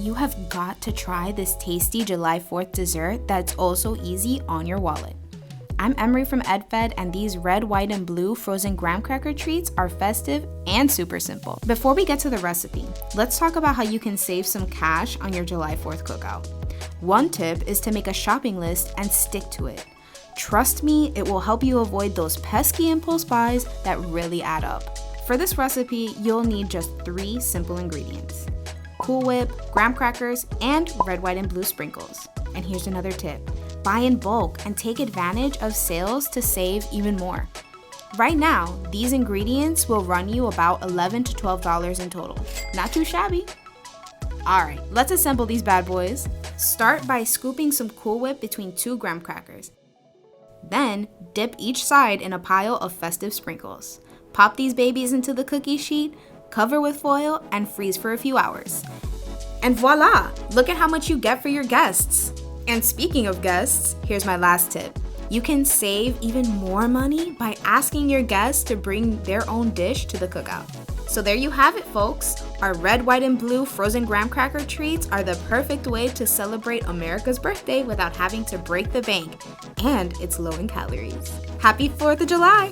you have got to try this tasty July 4th dessert that's also easy on your wallet. I'm Emery from EdFed, and these red, white, and blue frozen graham cracker treats are festive and super simple. Before we get to the recipe, let's talk about how you can save some cash on your July 4th cookout. One tip is to make a shopping list and stick to it. Trust me, it will help you avoid those pesky impulse buys that really add up. For this recipe, you'll need just 3 simple ingredients: Cool Whip, graham crackers, and red, white, and blue sprinkles. And here's another tip: buy in bulk and take advantage of sales to save even more. Right now, these ingredients will run you about $11 to $12 in total. Not too shabby. Alright, let's assemble these bad boys. Start by scooping some Cool Whip between 2 graham crackers. Then, dip each side in a pile of festive sprinkles. Pop these babies into the cookie sheet, cover with foil, and freeze for a few hours. And voila! Look at how much you get for your guests. And speaking of guests, here's my last tip. You can save even more money by asking your guests to bring their own dish to the cookout. So there you have it, folks. Our red, white, and blue frozen graham cracker treats are the perfect way to celebrate America's birthday without having to break the bank. And it's low in calories. Happy 4th of July!